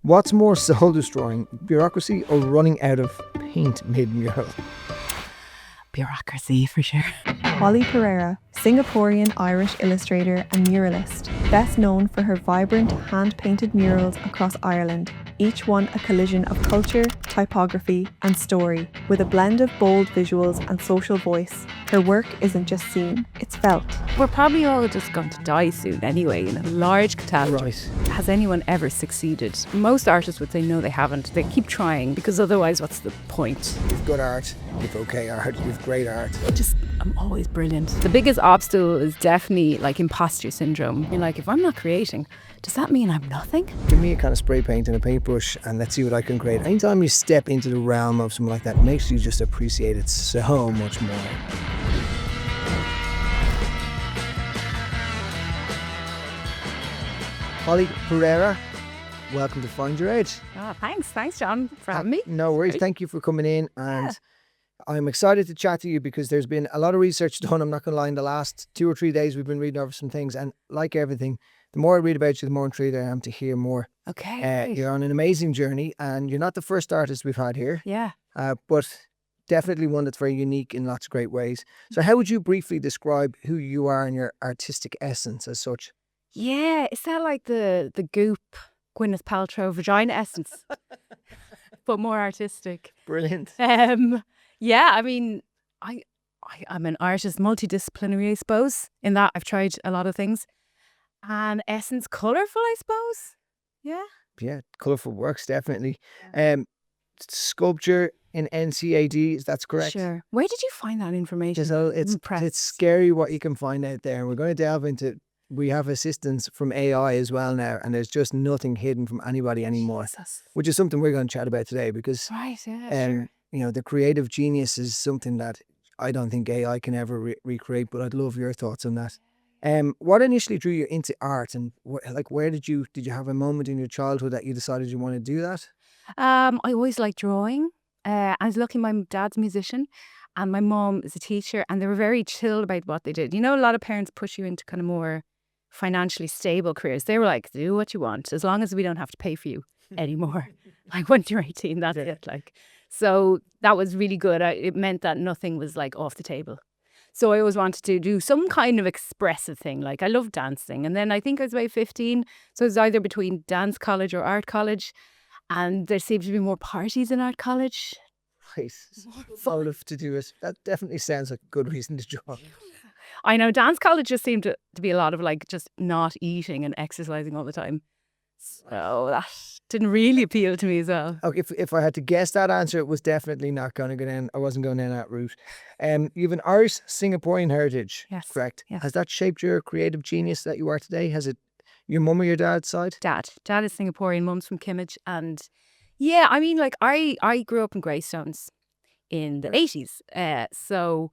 What's more soul destroying, bureaucracy or running out of paint mid-mural? Bureaucracy for sure. Holly Pereira, Singaporean Irish illustrator and muralist, best known for her vibrant hand-painted murals across Ireland, each one a collision of culture, typography and story, with a blend of bold visuals and social voice. Her work isn't just seen, it's felt. We're probably all just going to die soon anyway in a large catastrophe. Right. Has anyone ever succeeded? Most artists would say no, they haven't. They keep trying because otherwise what's the point? You've good art, you've okay art, you've great art. I'm always brilliant. The biggest obstacle is definitely like imposter syndrome. You're like, if I'm not creating, does that mean I'm nothing? Give me a kind of spray paint and a paintbrush and let's see what I can create. Anytime you step into the realm of something like that, it makes you just appreciate it so much more. Holly Pereira, welcome to Find Your Edge. Oh, thanks John for having me. No worries, thank you for coming in, and I'm excited to chat to you because there's been a lot of research done, I'm not going to lie, in the last 2 or 3 days we've been reading over some things, and like everything, the more I read about you, the more intrigued I am to hear more. Okay. Great. You're on an amazing journey and you're not the first artist we've had here, Yeah. but definitely one that's very unique in lots of great ways. So how would you briefly describe who you are and your artistic essence as such? Yeah, is that like the Goop Gwyneth Paltrow vagina essence, but more artistic? Brilliant. Yeah, I mean, I'm an artist, multidisciplinary, I suppose. In that, I've tried a lot of things, and essence, colourful, I suppose. Yeah, Colourful works, definitely. Sculpture in NCAD, that's correct? Sure. Where did you find that information? So it's scary what you can find out there. And we're going to delve into, we have assistance from AI as well now, and there's just nothing hidden from anybody anymore, Jesus. which is something we're going to chat about today because Right, yeah, sure. you know, the creative genius is something that I don't think AI can ever recreate, but I'd love your thoughts on that. What initially drew you into art, and where did you have a moment in your childhood that you decided you want to do that? I always liked drawing. I was lucky my dad's a musician and my mom is a teacher, and they were very chill about what they did. You know, a lot of parents push you into kind of more financially stable careers. They were like, do what you want as long as we don't have to pay for you anymore. Like once you're 18, that's it. Like, so that was really good. It meant that nothing was like off the table. So I always wanted to do some kind of expressive thing. Like I love dancing. And then I think I was about 15. So it was either between dance college or art college. And there seemed to be more parties in art college. Right. Motive to do it. That definitely sounds like a good reason to draw. I know dance college just seemed to be a lot of like just not eating and exercising all the time. So that didn't really appeal to me as well. Okay, if I had to guess that answer, it was definitely not going to go down. I wasn't going down that route. You have an Irish Singaporean heritage, Yes. correct? Yes. Has that shaped your creative genius that you are today? Has it your mum or your dad's side? Dad is Singaporean, mum's from Kimmage. And yeah, I mean, like I grew up in Greystones in the 80s. So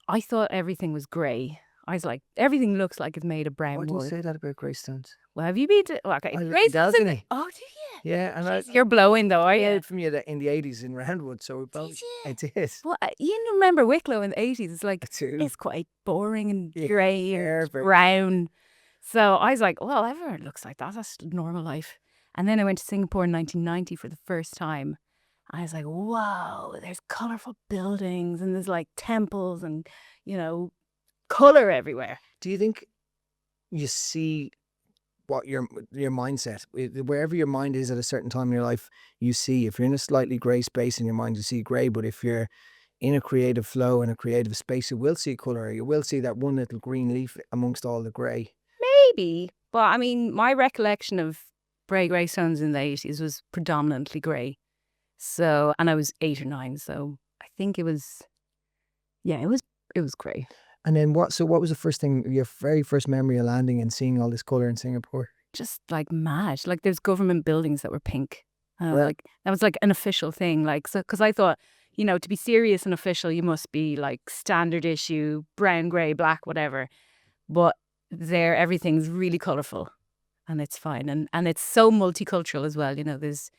I thought everything was grey. I was like, everything looks like it's made of brown Why do you wood. say that about Greystones? Well, have you been to... Well, okay, I lived in Greystones in Dalgety. Oh, do you? Yeah, and You're blowing though, are I you? heard from you that in the 80s in Roundwood, so we both. Did you? I did. Well, you remember Wicklow in the 80s. It's like, Too. it's quite boring and Yeah, grey and brown. So I was like, well, everyone looks like that. That's normal life. And then I went to Singapore in 1990 for the first time. I was like, wow, there's colourful buildings and there's like temples and, you know, colour everywhere. Do you think you see what your mindset, wherever your mind is at a certain time in your life, you see, if you're in a slightly grey space in your mind, you see grey, but if you're in a creative flow and a creative space, you will see colour. You will see that one little green leaf amongst all the grey. Maybe. But I mean, my recollection of Bray Greystones in the 80s was predominantly grey. So, and I was 8 or 9. So I think it was grey. And then what was the first thing, your very first memory of landing and seeing all this colour in Singapore? Just like mad. Like there's government buildings that were pink. Well- Like that was like an official thing. Like, so, because I thought, you know, to be serious and official, you must be like standard issue, brown, grey, black, whatever. But there, everything's really colourful and it's fine. And it's so multicultural as well. You know, there's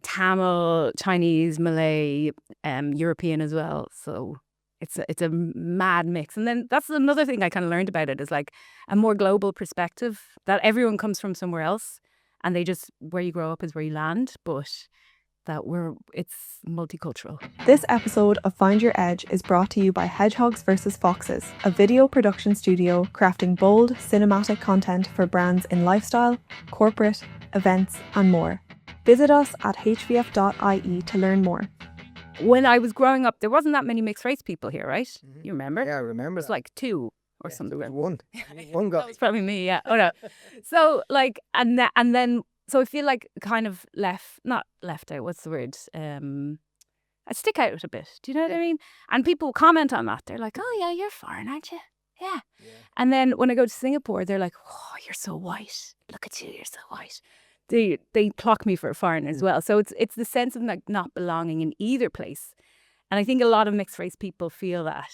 Tamil, Chinese, Malay, European as well. So it's a mad mix. And then that's another thing I kind of learned about it is like a more global perspective, that everyone comes from somewhere else and they just, where you grow up is where you land, but that it's multicultural. This episode of Find Your Edge is brought to you by Hedgehogs vs. Foxes, a video production studio crafting bold, cinematic content for brands in lifestyle, corporate, events, and more. Visit us at hvf.ie to learn more. When I was growing up, there wasn't that many mixed race people here, right? You remember? Yeah, I remember. It was like 2 or something. There was one guy. That was probably me, yeah. Oh no. So like, and then, so I feel like kind of not left out, what's the word? I stick out a bit. Do you know what I mean? And people comment on that. They're like, oh yeah, you're foreign, aren't you? Yeah. And then when I go to Singapore, they're like, oh, you're so white. Look at you, you're so white. They clock me for a foreigner as well. So it's the sense of like not belonging in either place. And I think a lot of mixed race people feel that.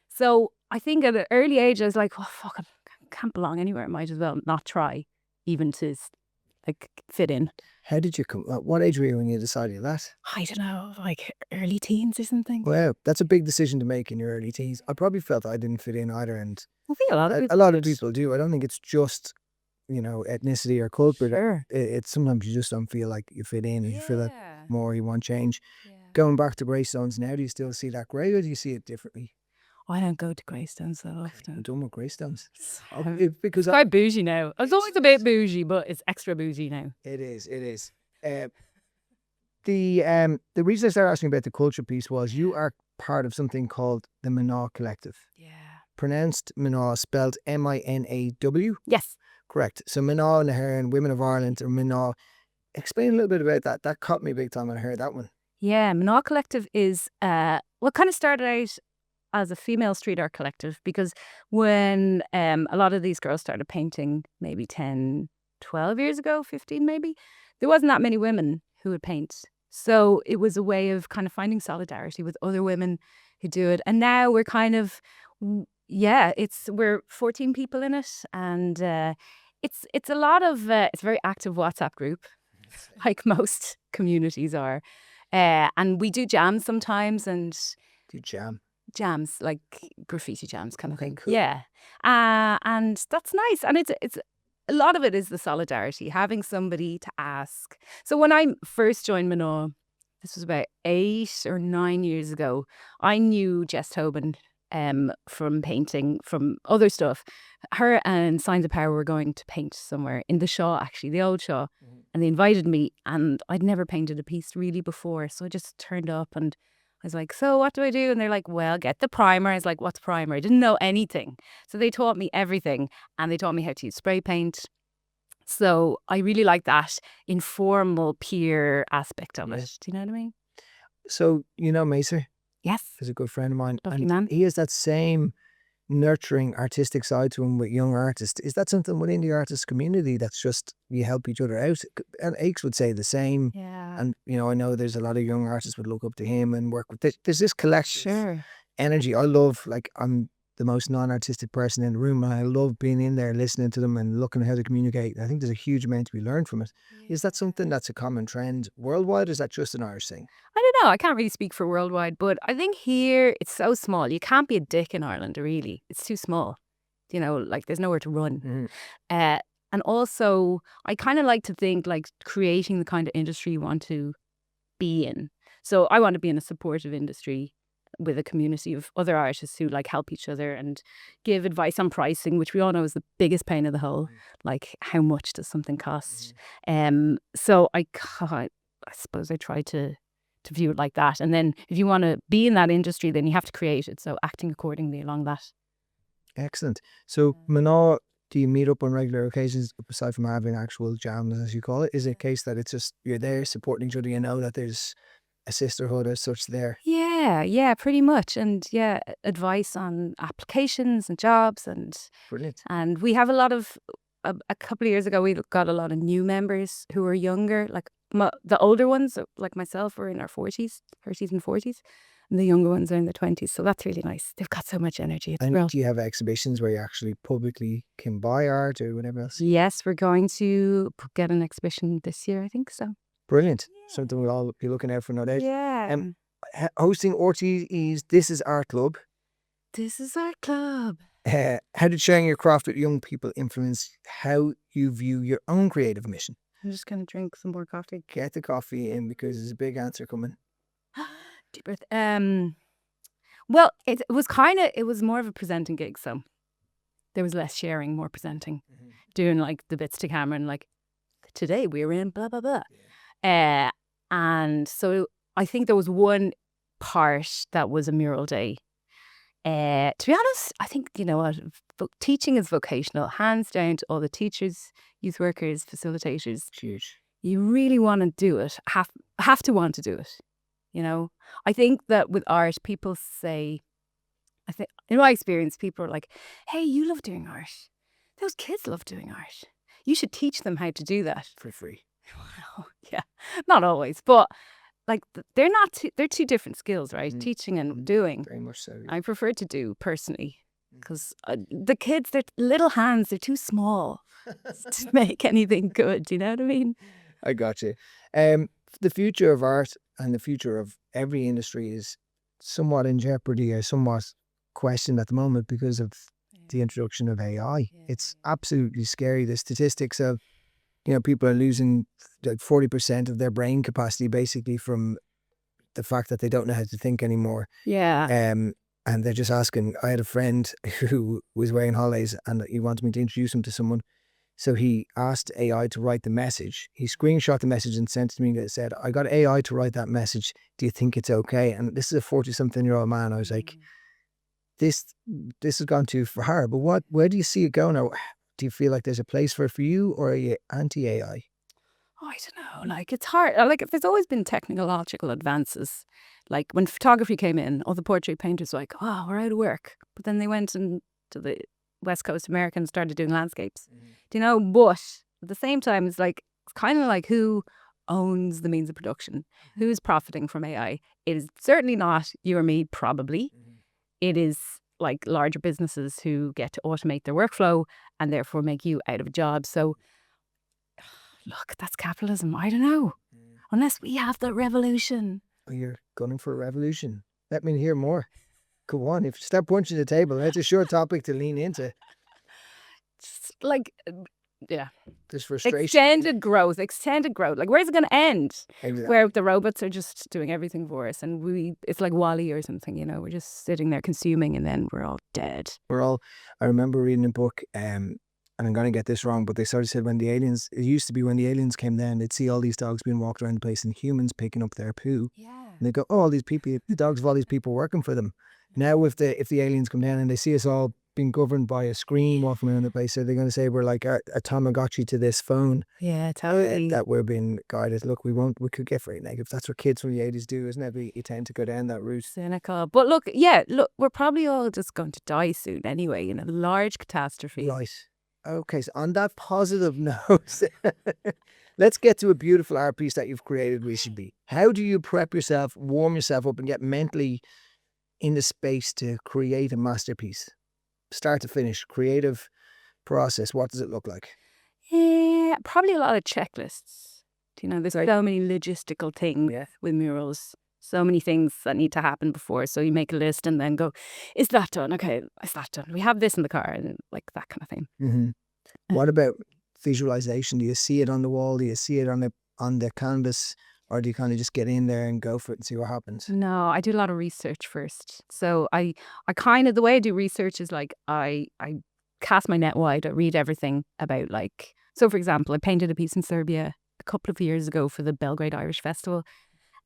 So I think at an early age, I was like, oh, fuck, I can't belong anywhere. I might as well not try even to like fit in. How did you come? What age were you when you decided that? I don't know, like early teens or something. Wow, that's a big decision to make in your early teens. I probably felt I didn't fit in either, and I think a lot of people do. I don't think it's just, ethnicity or culture. Sure. It's sometimes you just don't feel like you fit in, and you feel that Yeah. more you want change. Yeah. Going back to Greystones now, do you still see that grey, or do you see it differently? I don't go to Greystones that I'm often. done with Greystones. It's quite bougie now. I was always a bit bougie, but it's extra bougie now. It is. The reason I started asking about the culture piece was you are part of something called the Minaw Collective. Yeah. Pronounced Minaw, spelled M-I-N-A-W. Yes. Correct. So Minaw and Women of Ireland, or Minaw. Explain a little bit about that. That caught me big time when I heard that one. Yeah, Minaw Collective is what kind of started out as a female street art collective, because when a lot of these girls started painting maybe 10, 12 years ago, 15 maybe, there wasn't that many women who would paint. So it was a way of kind of finding solidarity with other women who do it. And now we're kind of, we're 14 people in it, and it's a lot of, it's a very active WhatsApp group, like most communities are. And we do jams sometimes, and Do jams, like graffiti jams kind of Okay, thing. cool. Yeah. And that's nice. And it's a lot of it is the solidarity, having somebody to ask. So when I first joined Minaw, this was about 8 or 9 years ago, I knew Jess Tobin from painting, from other stuff. Her and Signs of Power were going to paint somewhere in the Shaw, actually, the old Shaw. And they invited me, and I'd never painted a piece really before. So I just turned up, and I was like, so what do I do? And they're like, well, get the primer. I was like, what's primer? I didn't know anything. So they taught me everything, and they taught me how to use spray paint. So I really like that informal peer aspect of it. Do you know what I mean? So, Macer Yes. is a good friend of mine. Lovely and man. he has that same nurturing artistic side to him with young artists. Is that something within the artist community that's just you help each other out? And Aches would say the same. Yeah. And, I know there's a lot of young artists would look up to him and work with There's this collective energy. I love, I'm the most non-artistic person in the room, and I love being in there, listening to them and looking at how they communicate. I think there's a huge amount to be learned from it. Is that something that's a common trend worldwide, or is that just an Irish thing? I don't know. I can't really speak for worldwide, but I think here it's so small. You can't be a dick in Ireland, really. It's too small. Like there's nowhere to run. And also, I kind of like to think like creating the kind of industry you want to be in. So I want to be in a supportive industry with a community of other artists who like help each other and give advice on pricing, which we all know is the biggest pain of the whole. Like, how much does something cost? So I suppose I try to view it like that. And then if you want to be in that industry, then you have to create it. So acting accordingly along that. Excellent. So, Minaw, do you meet up on regular occasions, aside from having actual jams, as you call it? Is it a case that it's just you're there supporting each other, that there's a sisterhood as such there? Yeah, pretty much. And advice on applications and jobs. Brilliant. And we have a couple of years ago, we got a lot of new members who are younger. Like the older ones, like myself, were in our 30s and 40s. And the younger ones are in their 20s. So that's really nice. They've got so much energy. It's And real. do you have exhibitions where you actually publicly can buy art or whatever else? Yes, we're going to get an exhibition this year, I think so. Brilliant. Something we'll all be looking out for, no doubt. Yeah. Hosting RTE's This Is Art Club. This is our club. How did sharing your craft with young people influence how you view your own creative mission? I'm just going to drink some more coffee. Get the coffee in because there's a big answer coming. Deep breath. Well, it was more of a presenting gig, so there was less sharing, more presenting, doing like the bits to camera and like, today we're in blah, blah, blah. And so I think there was one part that was a mural day. To be honest, I think, you know what, teaching is vocational, hands down to all the teachers, youth workers, facilitators. Huge. You really want to do it, have to want to do it, you know. I think that with art, people say, I think in my experience, people are like, hey, you love doing art. Those kids love doing art. You should teach them how to do that. For free. Well, yeah, not always, but like they're two different skills, right? Teaching and doing. Very much so. I prefer to do personally because the kids, their little hands, they're too small to make anything good. You know what I mean? I got you. The future of art and the future of every industry is somewhat in jeopardy or somewhat questioned at the moment because of the introduction of AI. It's absolutely scary. The statistics of, you know, people are losing like 40% of their brain capacity basically from the fact that they don't know how to think anymore. Yeah. And they're just asking. I had a friend who was away on holidays and he wanted me to introduce him to someone. So he asked AI to write the message. He screenshot the message and sent it to me and said, I got AI to write that message. Do you think it's okay? And this is a 40-something-year-old man. I was like, this has gone too far. But where do you see it going? Or do you feel like there's a place for it for you, or are you anti-AI? Oh, I don't know. Like, it's hard. Like, there's always been technological advances. Like, when photography came in, all the portrait painters were like, oh, we're out of work. But then they went to the West Coast America and started doing landscapes. Do you know? But at the same time, it's kind of like who owns the means of production? Who's profiting from AI? It is certainly not you or me, probably. It is like larger businesses who get to automate their workflow and therefore make you out of a job. So, look, that's capitalism. I don't know. Unless we have the revolution. Oh, you're gunning for a revolution. Let me hear more. Go on. If you start punching the table, that's a sure topic to lean into. Just like, yeah. There's frustration. Extended growth. Like, where's it going to end? Exactly. Where the robots are just doing everything for us and it's like WALL-E or something, you know, we're just sitting there consuming and then we're all dead. I remember reading a book, and I'm going to get this wrong, but they sort of said it used to be when the aliens came down, they'd see all these dogs being walked around the place and humans picking up their poo. Yeah. And they go, oh, all these people, the dogs of all these people working for them. Now if the aliens come down and they see us all being governed by a screen walking around the place, so they're going to say we're like a Tamagotchi to this phone. Yeah, totally. That we're being guided. Look, we could get very negative. That's what kids from the 80s do, isn't it? You tend to go down that route. Cynical. But look, we're probably all just going to die soon anyway in a large catastrophe. Right. Okay, so on that positive note, let's get to a beautiful art piece that you've created recently. How do you prep yourself, warm yourself up and get mentally in the space to create a masterpiece? Start to finish, creative process. What does it look like? Yeah, probably a lot of checklists. You know, there's so many logistical things with murals. So many things that need to happen before. So you make a list and then go, is that done? Okay, is that done? We have this in the car, and like that kind of thing. Mm-hmm. What about visualization? Do you see it on the wall? Do you see it on the canvas? Or do you kind of just get in there and go for it and see what happens? No, I do a lot of research first. So I kind of, the way I do research is like I cast my net wide. I read everything about like, so for example, I painted a piece in Serbia a couple of years ago for the Belgrade Irish Festival.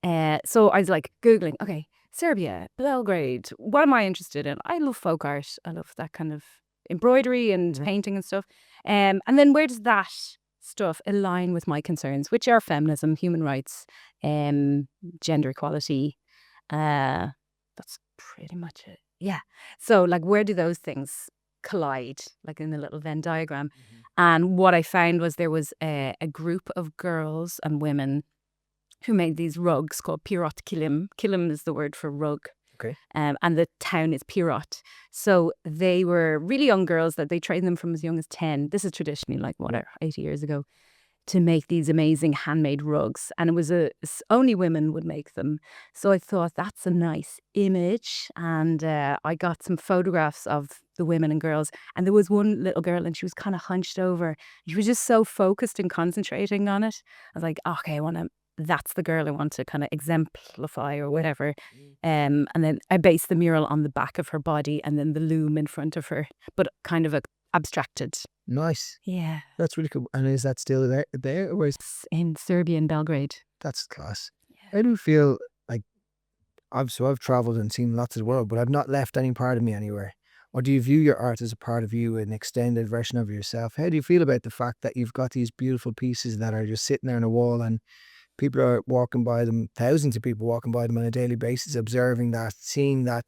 So I was like Googling, okay, Serbia, Belgrade, what am I interested in? I love folk art. I love that kind of embroidery and painting and stuff. And then where does that stuff align with my concerns, which are feminism, human rights, gender equality. That's pretty much it. Yeah. So like, where do those things collide, like in a little Venn diagram? And what I found was there was a group of girls and women who made these rugs called Pirot Kilim. Kilim is the word for rug. Okay. And the town is Pirot. So they were really young girls that they trained them from as young as 10. This is traditionally like, 80 years ago. to make these amazing handmade rugs, and it was only women would make them. So I thought that's a nice image, and I got some photographs of the women and girls, and there was one little girl, and she was kind of hunched over. She was just so focused and concentrating on it. I was like, okay, that's the girl I want to kind of exemplify or whatever. And then I based the mural on the back of her body, and then the loom in front of her, but kind of abstracted. Nice. Yeah. That's really cool. And is that still there? Or is It's in Serbia, in Belgrade. that's class? I do feel like I've traveled and seen lots of the world, but I've not left any part of me anywhere. Or do you view your art as a part of you, an extended version of yourself? How do you feel about the fact that you've got these beautiful pieces that are just sitting there on a wall, and people are walking by them, thousands of people walking by them on a daily basis, observing that, seeing that,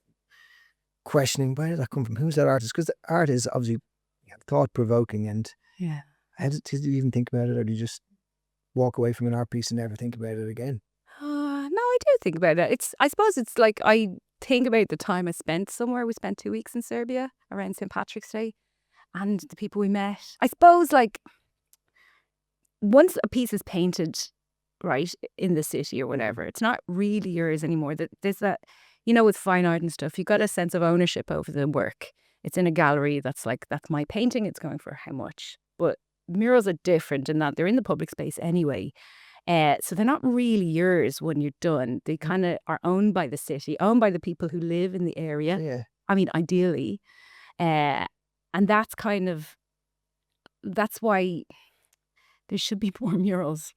questioning, where did that come from? Who's that artist? Because the art is obviously thought-provoking. And Yeah. how did you even think about it, or do you just walk away from an art piece and never think about it again? No, I do think about it. I suppose it's like I think about the time I spent somewhere. We spent 2 weeks in Serbia around St. Patrick's Day, and the people we met. I suppose like once a piece is painted, right, in the city or whatever, it's not really yours anymore. There's that, with fine art and stuff, you got a sense of ownership over the work. It's in a gallery that's my painting, it's going for how much. But murals are different in that they're in the public space anyway. So they're not really yours when you're done. They kind of are owned by the city, owned by the people who live in the area. Yeah. I mean, ideally. And that's why there should be more murals.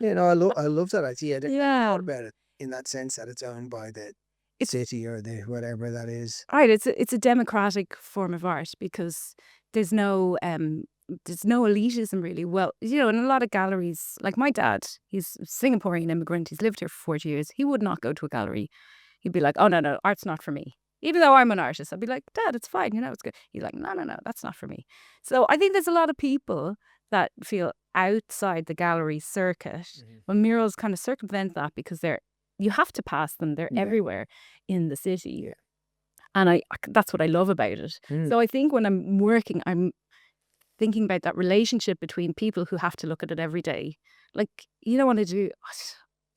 Yeah, no, I love that idea. I Yeah. thought about it in that sense that it's owned by the city or the whatever that is. Right, it's a democratic form of art because there's no elitism really. Well, in a lot of galleries, like my dad, he's a Singaporean immigrant. He's lived here for 40 years. He would not go to a gallery. He'd be like, "Oh no, art's not for me." Even though I'm an artist, I'd be like, "Dad, it's fine. It's good." He's like, "No, that's not for me." So I think there's a lot of people that feel outside the gallery circuit. When murals kind of circumvent that because you have to pass them. They're everywhere in the city. Yeah. And that's what I love about it. So I think when I'm working, I'm thinking about that relationship between people who have to look at it every day. Like, you don't want to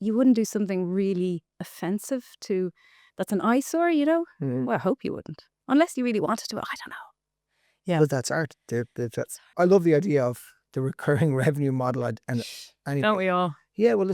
you wouldn't do something really offensive that's an eyesore, Well, I hope you wouldn't. Unless you really wanted to, I don't know. Yeah. But that's art. I love the idea of the recurring revenue model. Don't we all? Yeah, well,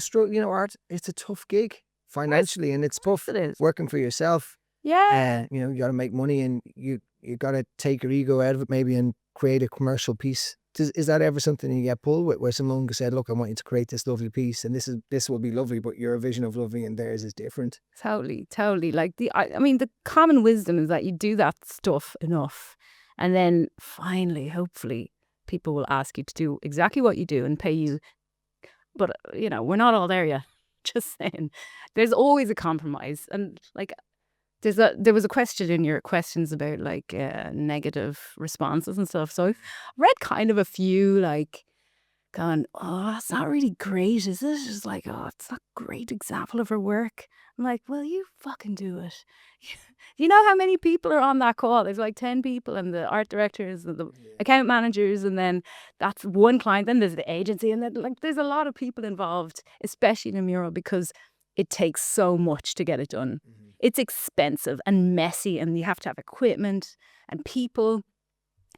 art, it's a tough gig financially, and it's tough It is. working for yourself. Yeah. You got to make money, and you got to take your ego out of it maybe and create a commercial piece. Is that ever something you get pulled with, where someone said, "Look, I want you to create this lovely piece, and this will be lovely, but your vision of lovely and theirs is different." Totally. Like the common wisdom is that you do that stuff enough, and then finally, hopefully, people will ask you to do exactly what you do and pay you. But we're not all there yet. Just saying, there's always a compromise, and like there was a question in your questions about like negative responses and stuff. So I've read kind of a few like going, "Oh, that's not really great, is it?" It's like, "Oh, it's not a great example of her work." I'm like, "Well, you fucking do it." Do you know how many people are on that call? There's like 10 people, and the art directors and the account managers, and then that's one client. Then there's the agency, and then like there's a lot of people involved, especially in a mural, because it takes so much to get it done. It's expensive and messy, and you have to have equipment and people.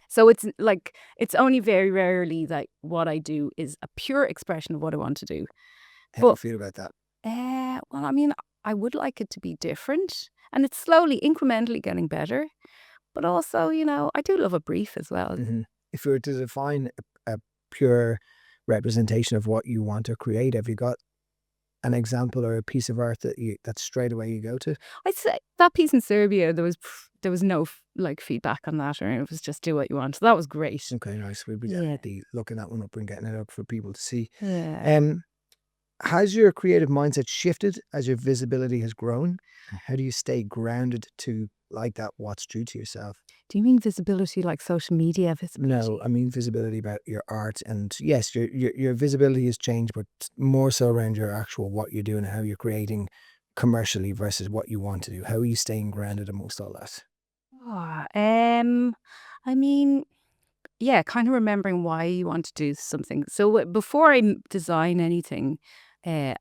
So it's like, it's only very rarely that what I do is a pure expression of what I want to do. How do you feel about that? Well, I mean, I would like it to be different, and it's slowly, incrementally getting better. But also, I do love a brief as well. If you were to define a pure representation of what you want to create, have you got an example or a piece of art that straight away you go to? I'd say that piece in Serbia, there was no like feedback on that, or it was just do what you want. So that was great. Okay, nice. We'll be definitely looking that one up and getting it up for people to see. Yeah. Has your creative mindset shifted as your visibility has grown? How do you stay grounded to like that? What's true to yourself? Do you mean visibility like social media visibility? No, I mean visibility about your art. And yes, your visibility has changed, but more so around your actual what you're doing and how you're creating commercially versus what you want to do. How are you staying grounded amongst all that? I mean, kind of remembering why you want to do something. So before I design anything, I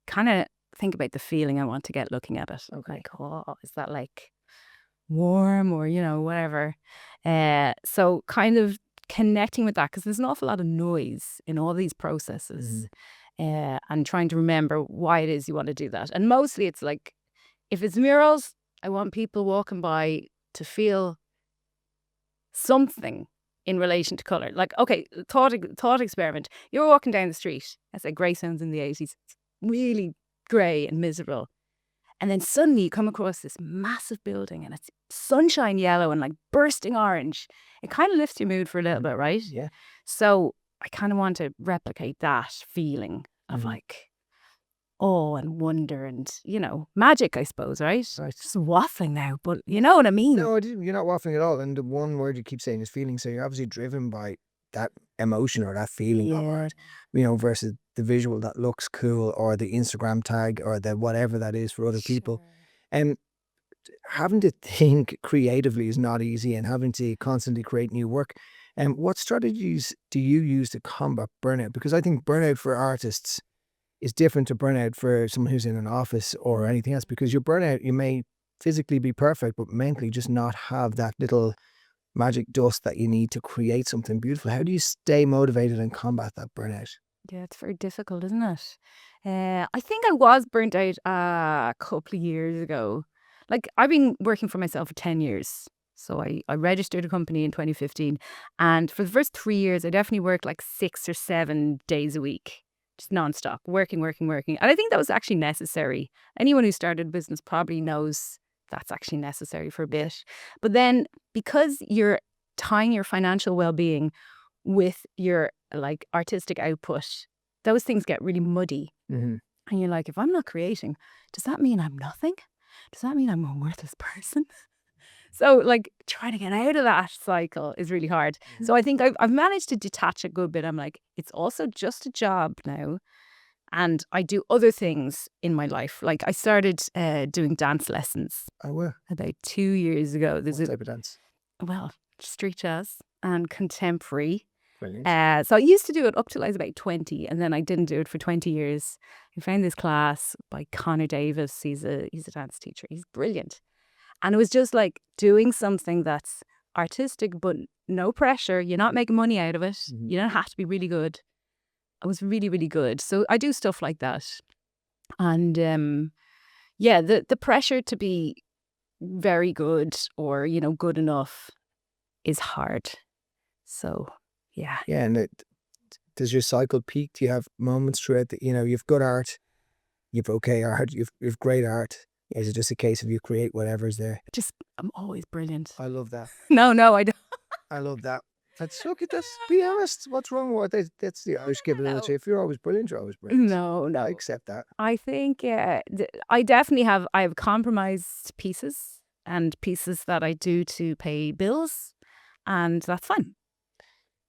kind of think about the feeling I want to get looking at it. Okay. Like, oh, is that like warm or, whatever. So kind of connecting with that, because there's an awful lot of noise in all these processes, and trying to remember why it is you want to do that. And mostly it's like, if it's murals, I want people walking by to feel something in relation to colour. Like, okay, thought experiment. You're walking down the street. I said Greystones in the 80s. It's really grey and miserable. And then suddenly you come across this massive building and it's sunshine yellow and like bursting orange. It kind of lifts your mood for a little bit, right? Yeah. So I kind of want to replicate that feeling of like awe and wonder and, magic, I suppose, right? Right. Just waffling now, but you know what I mean? No, you're not waffling at all. And the one word you keep saying is feeling. So you're obviously driven by that emotion or that feeling of art, versus the visual that looks cool or the Instagram tag or the whatever that is for other people. And having to think creatively is not easy, and having to constantly create new work. And what strategies do you use to combat burnout? Because I think burnout for artists is different to burnout for someone who's in an office or anything else, because your burnout, you may physically be perfect, but mentally just not have that little magic dust that you need to create something beautiful. How do you stay motivated and combat that burnout? Yeah, it's very difficult, isn't it? I think I was burnt out a couple of years ago. Like, I've been working for myself for 10 years. So I registered a company in 2015. And for the first 3 years, I definitely worked like 6 or 7 days a week, just nonstop, working. And I think that was actually necessary. Anyone who started a business probably knows that's actually necessary for a bit. But then, because you're tying your financial well-being with your like artistic output, those things get really muddy. And you're like, if I'm not creating, does that mean I'm nothing? Does that mean I'm a worthless person? So like, trying to get out of that cycle is really hard. So I think I've managed to detach a good bit. I'm like, it's also just a job now. And I do other things in my life. Like, I started doing dance lessons about 2 years ago. What type of dance? Well, street jazz and contemporary. Brilliant. So I used to do it up till I was about 20, and then I didn't do it for 20 years. I found this class by Connor Davis. He's a dance teacher. He's brilliant. And it was just like doing something that's artistic, but no pressure. You're not making money out of it. You don't have to be really good. It was really, really good. So I do stuff like that. And the pressure to be very good or, good enough is hard. So, yeah. Yeah, and does your cycle peak? Do you have moments throughout that, you've good art, you've okay art, you've great art? Is it just a case of you create whatever's there? I'm always brilliant. I love that. No, I don't. I love that. Let's look at this. Be honest. What's wrong with it? That's the Irish capability. If you're always brilliant, you're always brilliant. No. I accept that. I think I definitely have. I have compromised pieces and pieces that I do to pay bills, and that's fine.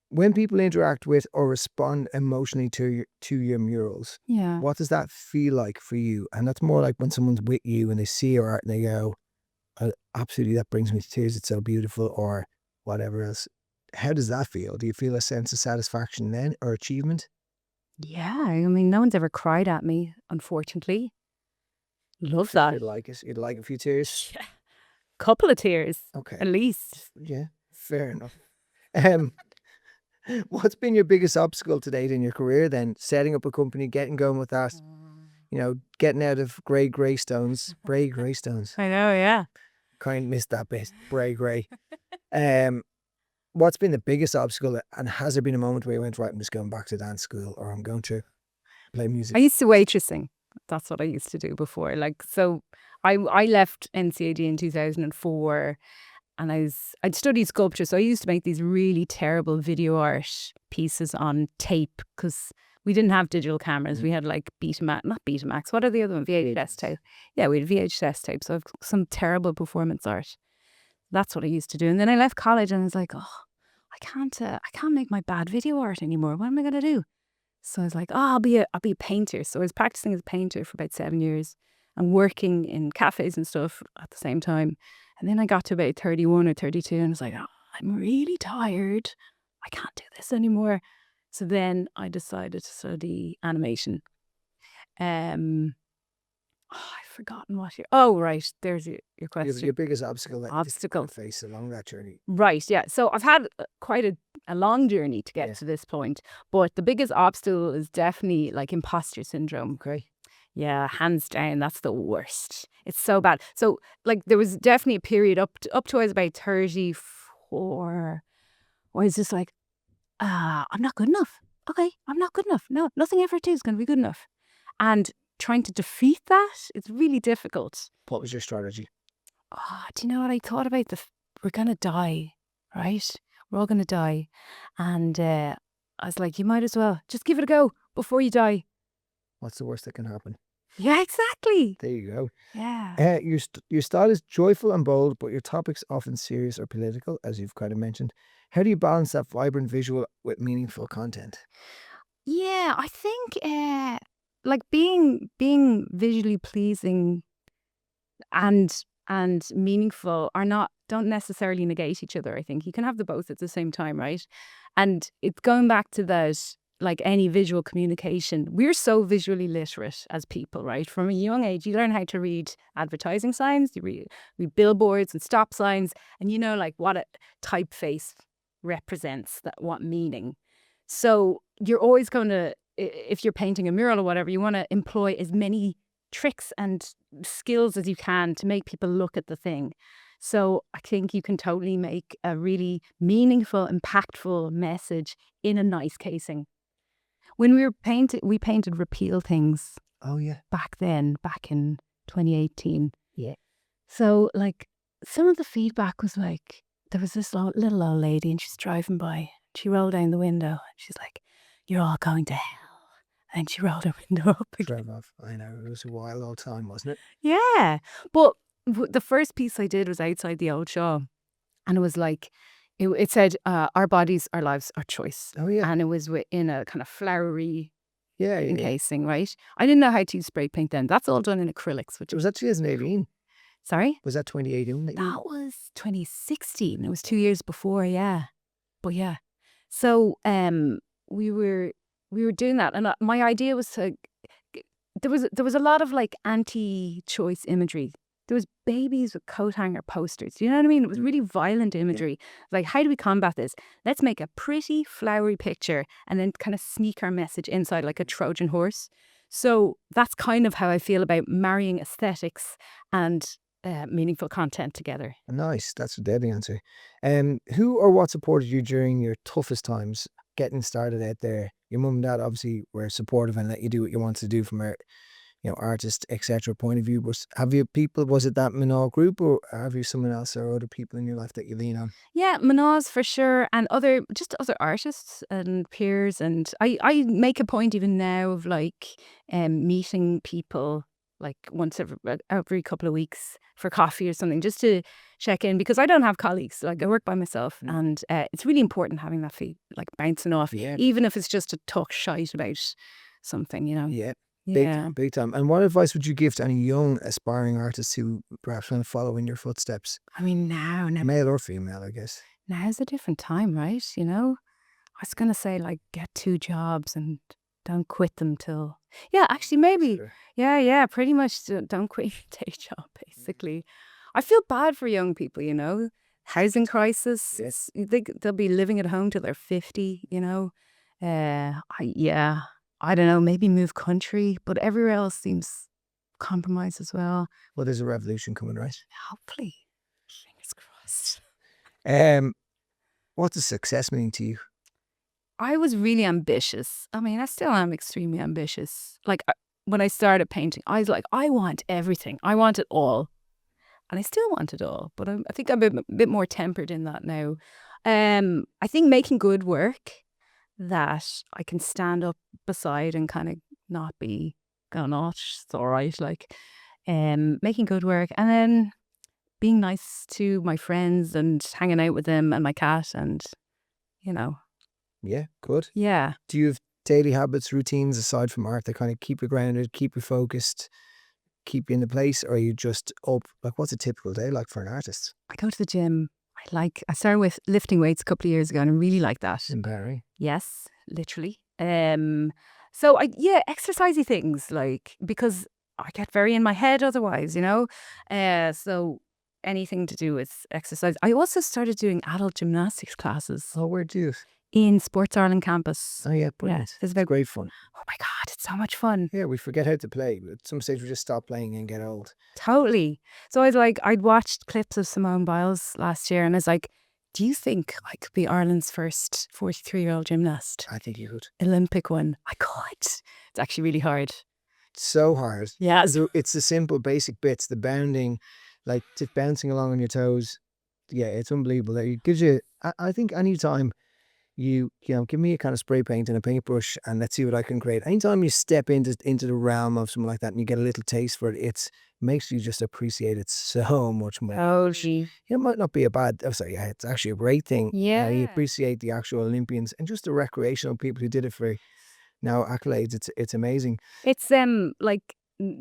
When people interact with or respond emotionally to your murals, what does that feel like for you? And that's more like when someone's with you and they see your art and they go, absolutely, that brings me to tears. It's so beautiful, or whatever else. How does that feel? Do you feel a sense of satisfaction then, or achievement? Yeah, I mean, no one's ever cried at me, unfortunately. Love that. You'd like it. You'd like a few tears. Yeah. Couple of tears. Okay. At least. Yeah, fair enough. What's been your biggest obstacle to date in your career then? Setting up a company, getting going with that, getting out of Greystones. Bray Greystones. I know, yeah. Kind of missed that bit. Bray Grey. What's been the biggest obstacle, and has there been a moment where you went, right, I'm just going back to dance school, or I'm going to play music? I used to waitressing. That's what I used to do before. So I left NCAD in 2004. And I'd studied sculpture, so I used to make these really terrible video art pieces on tape, because we didn't have digital cameras. We had like not Betamax. What are the other ones? VHS tape. Yeah, we had VHS tape. So I've some terrible performance art. That's what I used to do. And then I left college and I was like, oh, I can't make my bad video art anymore. What am I going to do? So I was like, I'll be a painter. So I was practicing as a painter for about 7 years and working in cafes and stuff at the same time. And then I got to about 31 or 32 and I was like, I'm really tired. I can't do this anymore. So then I decided to study animation. I've forgotten what you. Oh, right. There's your question. Your biggest obstacle that Obstacle. you face along that journey. Right, yeah. So I've had quite a long journey to get to this point, but the biggest obstacle is definitely like imposter syndrome. Okay. Yeah, hands down, that's the worst. It's so bad. So like there was definitely a period up to I was about 34 where I was just like, I'm not good enough. Okay, I'm not good enough. No, nothing I ever do is going to be good enough. And trying to defeat that is really difficult. What was your strategy? Do you know what I thought about? We're going to die, right? We're all going to die. And I was like, you might as well just give it a go before you die. What's the worst that can happen? Yeah, exactly. There you go. Yeah. Your style is joyful and bold, but your topics often serious or political, as you've kind of mentioned. How do you balance that vibrant visual with meaningful content? Yeah, I think like being visually pleasing and meaningful don't necessarily negate each other. I think you can have the both at the same time, right? And it's going back to that, like any visual communication. We're so visually literate as people, right? From a young age, you learn how to read advertising signs, you read billboards and stop signs, and you know like what a typeface represents, that what meaning. So you're always going to, if you're painting a mural or whatever, you want to employ as many tricks and skills as you can to make people look at the thing. So I think you can totally make a really meaningful, impactful message in a nice casing. When we painted repeal things. Oh, yeah. Back in 2018. Yeah. So like some of the feedback was like, there was this little old lady and she's driving by. She rolled down the window and she's like, "You're all going to hell." And she rolled her window up again. Drive off. I know. It was a wild old time, wasn't it? Yeah. But the first piece I did was outside the old Shaw. And it was like, it said, our bodies, our lives, our choice. Oh, yeah. And it was in a kind of flowery Yeah. encasing, right? I didn't know how to use spray paint then. That's all done in acrylics. Which Was that 2018? Sorry? Was that 2018? That was 2016. It was 2 years before, yeah. But yeah. So we were doing that, and my idea was to. There was a lot of like anti-choice imagery. There was babies with coat hanger posters. Do you know what I mean? It was really violent imagery. Like, how do we combat this? Let's make a pretty flowery picture and then kind of sneak our message inside like a Trojan horse. So that's kind of how I feel about marrying aesthetics and meaningful content together. Nice. That's a deadly answer. Who or what supported you during your toughest times getting started out there? Your mum and dad obviously were supportive and let you do what you wanted to do from a artist, etc. point of view. But have you people, was it that Manal group, or have you someone else or other people in your life that you lean on? Yeah, Manaz for sure, and other artists and peers. And I make a point even now of like meeting people like once every couple of weeks for coffee or something, just to check in, because I don't have colleagues. Like, I work by myself, and it's really important having that feed like bouncing off, even if it's just to talk shite about something, you know. Yeah, big time. And what advice would you give to any young aspiring artists who perhaps want to follow in your footsteps? I mean, now Male or female, I guess. now's a different time, right? You know, I was gonna say like get 2 jobs and don't quit them till. Yeah, actually, maybe. Sure. Yeah, pretty much don't quit your day job, basically. I feel bad for young people, you know. Housing crisis. Yes. They'll be living at home till they're 50, you know. I don't know, maybe move country, but everywhere else seems compromised as well. Well, there's a revolution coming, right? Hopefully. Fingers crossed. What does success mean to you? I was really ambitious. I mean, I still am extremely ambitious. Like, when I started painting, I was like, I want everything. I want it all. And I still want it all. But I think I'm a bit more tempered in that now. I think making good work that I can stand up beside and kind of not be going, "Oh, it's all right." Like, making good work, and then being nice to my friends and hanging out with them and my cat, and, you know. Yeah, good. Yeah. Do you have daily habits, routines aside from art that kind of keep you grounded, keep you focused, keep you in the place, or are you just up? Like, what's a typical day like for an artist? I go to the gym. I I started with lifting weights a couple of years ago, and I really like that. In Barry. Yes, literally. So exercisey things, like, because I get very in my head otherwise, so anything to do with exercise. I also started doing adult gymnastics classes Oh, where do you? in Sports Ireland campus. Oh, yeah, brilliant. there's It's about, great fun. oh my God, it's so much fun. Yeah, we forget how to play. At some stage, we just stop playing and get old. Totally. So I'd watched clips of Simone Biles last year, and I was like, do you think I could be Ireland's first 43-year-old gymnast? I think you could. Olympic one. I could. It's actually really hard. So hard. Yeah. It's the simple, basic bits, the bounding, like just bouncing along on your toes. Yeah, it's unbelievable. It gives you, I think anytime you give me a kind of spray paint and a paintbrush and let's see what I can create. Anytime you step into the realm of something like that and you get a little taste for it, it makes you just appreciate it so much more. Totally. It might not be a bad, yeah, it's actually a great thing. Yeah. You appreciate the actual Olympians and just the recreational people who did it for now accolades. It's amazing. It's like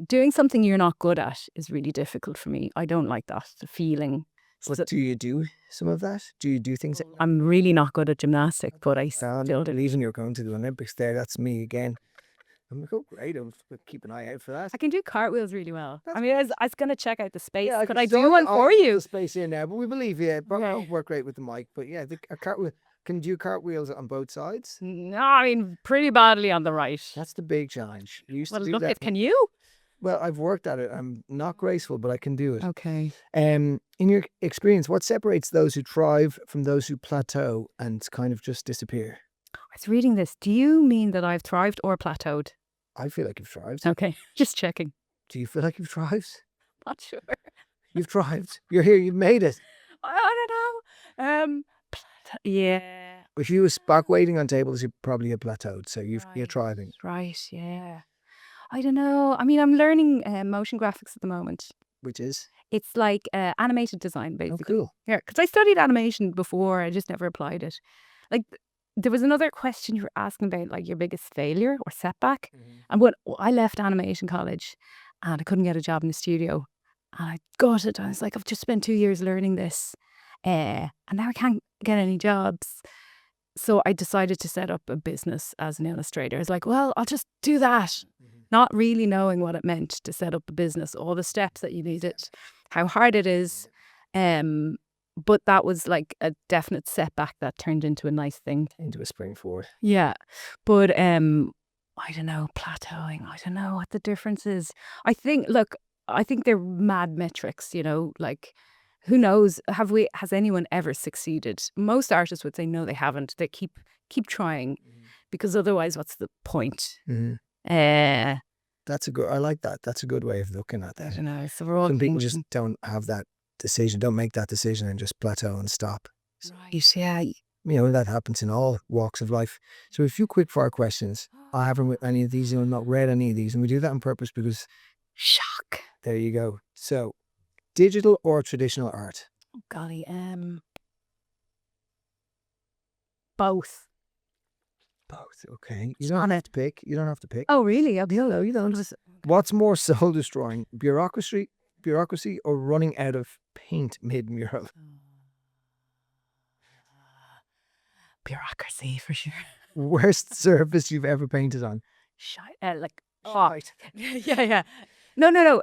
doing something you're not good at is really difficult for me. I don't like that, the feeling. But do you do some of that? Do you do things? I'm really not good at gymnastics, but I still do. Believing you're going to the Olympics there, that's me again. I'm like, oh, great. I'll keep an eye out for that. I can do cartwheels really well. I mean, I was going to check out the space. Yeah, Could I do one for you? The space here now, but we believe you. But it won't work great with the mic. But yeah, a cartwheel. Can you do cartwheels on both sides? No, I mean, pretty badly on the right. That's the big challenge. You used to do Look, that. can you? Well, I've worked at it. I'm not graceful, but I can do it. Okay. In your experience, what separates those who thrive from those who plateau and kind of just disappear? I was reading this. Do you mean that I've thrived or plateaued? I feel like you've thrived. Okay, just checking. Do you feel like you've thrived? Not sure. You've thrived. You're here. You've made it. I don't know. Yeah. If you was back waiting on tables, you probably have plateaued. So you're thriving. Right, yeah. I don't know. I mean, I'm learning motion graphics at the moment. Which is? It's like animated design, basically. Oh, cool. Yeah, because I studied animation before. I just never applied it. Like, there was another question you were asking about, like, your biggest failure or setback. And when I left animation college and I couldn't get a job in the studio, and I got it. I was like, I've just spent 2 years learning this, and now I can't get any jobs. So I decided to set up a business as an illustrator. I was like, well, I'll just do that. Not really knowing what it meant to set up a business, all the steps that you needed, how hard it is. But that was like a definite setback that turned into a nice thing. Into a spring forward. Yeah. But I don't know, plateauing. I don't know what the difference is. I think they're mad metrics, like, who knows? Has anyone ever succeeded? Most artists would say no, they haven't. They keep trying, because otherwise, what's the point? That's I like that. That's a good way of looking at that. I don't know. So we're all Some people just don't have that decision, don't make that decision and just plateau and stop. Right, yeah. That happens in all walks of life. So a few quick fire questions. I haven't with any of these, I've not read any of these, and we do that on purpose because Shock. there you go. So digital or traditional art? Oh, golly. Both. Both. Okay. You don't have to pick. You don't have to pick. Oh, really? No, you don't. What's more soul destroying? Bureaucracy or running out of paint mid-mural? Bureaucracy, for sure. Worst surface you've ever painted on? Shite. Yeah. No.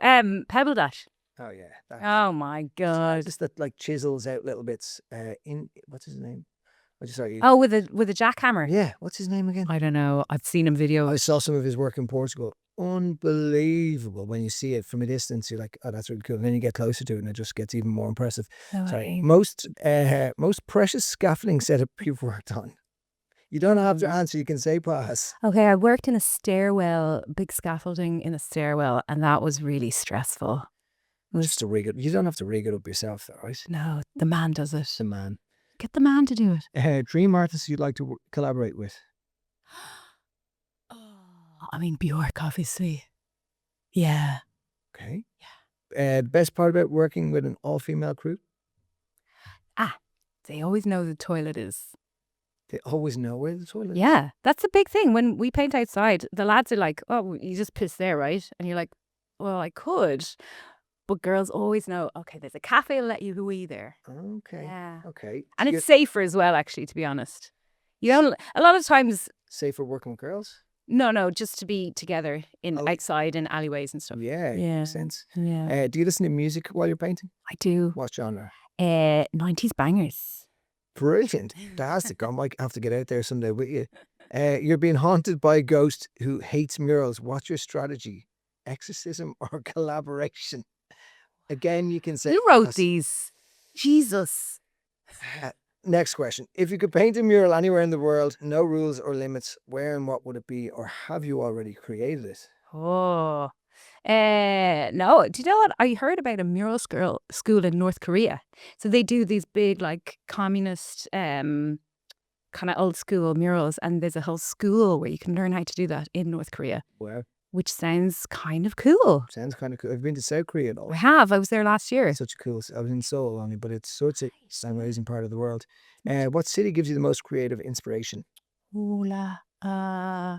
Pebble Dash. Oh yeah. Oh my God. Just that like chisels out little bits. What's his name? Sorry. Oh, with a jackhammer. Yeah. What's his name again? I don't know. I've seen him video. I saw some of his work in Portugal. Unbelievable. When you see it from a distance, you're like, oh, that's really cool. And then you get closer to it and it just gets even more impressive. No Sorry. way. Most precious scaffolding setup you've worked on. You don't have to answer. You can say pass. Okay, I worked in a stairwell, big scaffolding in a stairwell, and that was really stressful. Just to rig it. You don't have to rig it up yourself, though, right? No, the man does it. The man. Get the man to do it. Dream artist you'd like to collaborate with? I mean, Bjork, obviously. Yeah. Okay. Yeah. Best part about working with an all-female crew? They always know the toilet is. They always know where the toilet is? Yeah, that's a big thing. When we paint outside, the lads are like, oh, you just piss there, right? And you're like, well, I could. but girls always know, okay, there's a cafe will let you wee there. Okay. Yeah. Okay. And it's safer as well, actually, to be honest. You don't, a lot of times, safer working with girls? no, just to be together Oh. outside in alleyways and stuff. Yeah, Yeah. makes sense. Yeah. Do you listen to music while you're painting? I do. What genre? 90s bangers. Brilliant. Fantastic. I might have to get out there someday with you. You're being haunted by a ghost who hates murals. What's your strategy? Exorcism or collaboration? Again, you can say... Who wrote these? Jesus. Next question. If you could paint a mural anywhere in the world, no rules or limits, where and what would it be? Or have you already created it? Oh. No. Do you know what? I heard about a mural school in North Korea. So they do these big, like, communist, kind of old school murals. And there's a whole school where you can learn how to do that in North Korea. Wow. Which sounds kind of cool. Sounds kind of cool. I've been to South Korea though. I have. I was there last year. Such a cool... I was in Seoul only, but it's such an amazing part of the world. What city gives you the most creative inspiration? I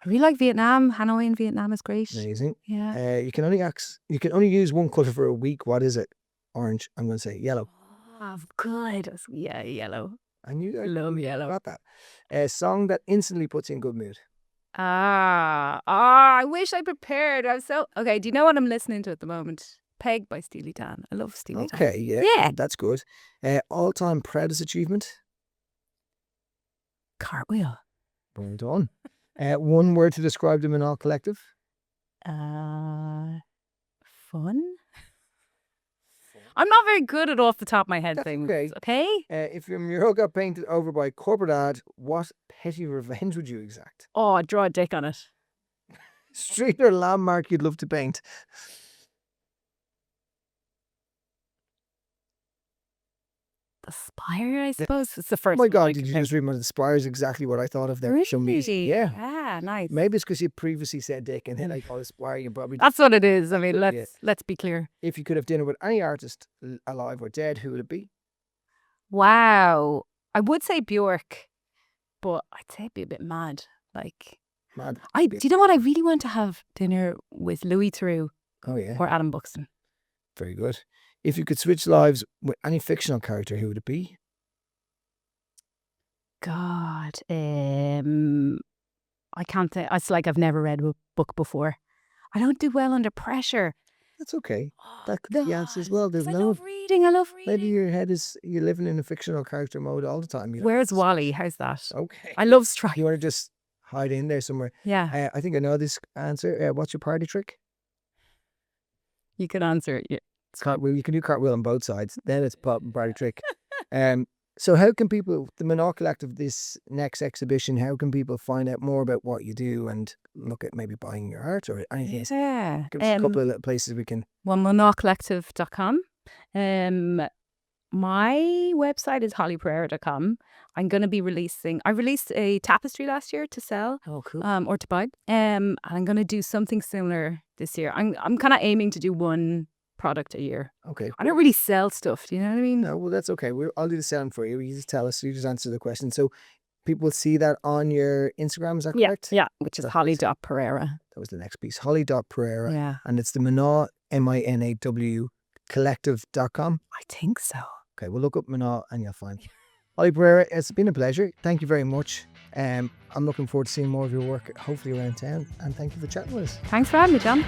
really like Vietnam. Hanoi in Vietnam is great. Amazing. Yeah. You can only use one color for a week. What is it? Orange. I'm going to say yellow. Oh, good. Yeah, yellow. I knew that. I love yellow. Got that. A song that instantly puts you in good mood. I wish I prepared. Okay. Do you know what I'm listening to at the moment? Peg by Steely Dan. I love Steely Dan. Okay, yeah, that's good. All-time proudest achievement? Cartwheel. Well done. One word to describe the Manal Collective? Fun. I'm not very good at off the top of my head things. Okay. If your mural got painted over by a corporate ad, what petty revenge would you exact? Oh, I'd draw a dick on it. Street or landmark you'd love to paint? The spire, I suppose. It's the first. Oh my God, did you just read the spire is exactly what I thought of there. Show me. Really? Yeah. Ah, nice. Maybe it's because you previously said dick and then I called it spire. You probably... That's what it is. I mean, let's be clear. If you could have dinner with any artist, alive or dead, who would it be? Wow. I would say Bjork, but I'd say it'd be a bit mad. Like, Mad. do you know what? I really want to have dinner with Louis Theroux. Oh yeah. Or Adam Buxton. Very good. If you could switch lives with any fictional character, who would it be? God, I can't say. It's like I've never read a book before. I don't do well under pressure. That's okay. That could be the answer as well. There's I love reading. Maybe your head is, you're living in a fictional character mode all the time. Where's Wally? How's that? Okay. I love Strike. You want to just hide in there somewhere? Yeah. I think I know this answer. What's your party trick? You can answer it. Yeah. Cartwheel. You can do cartwheel on both sides. Then it's party trick. So how can people, the Manal Collective, this next exhibition, how can people find out more about what you do and look at maybe buying your art or anything? Yeah. Give us a couple of little places we can... manalcollective.com. My website is hollypereira.com. I'm going to be I released a tapestry last year to sell. Oh, cool. Or to buy. And I'm going to do something similar this year. I'm kind of aiming to do one product a year. Okay. I don't really sell stuff. Do you know what I mean? No, well, that's okay. I'll do the selling for you. You just tell us. You just answer the question. So people see that on your Instagram, is that correct? Yeah, which is holly.pereira. That was the next piece. Holly.pereira. Yeah. And it's the Manal, MINAW, collective.com. I think so. Okay, we'll look up Manal and you'll find it. Holly Pereira, it's been a pleasure. Thank you very much. I'm looking forward to seeing more of your work, hopefully around town. And thank you for chatting with us. Thanks for having me, John.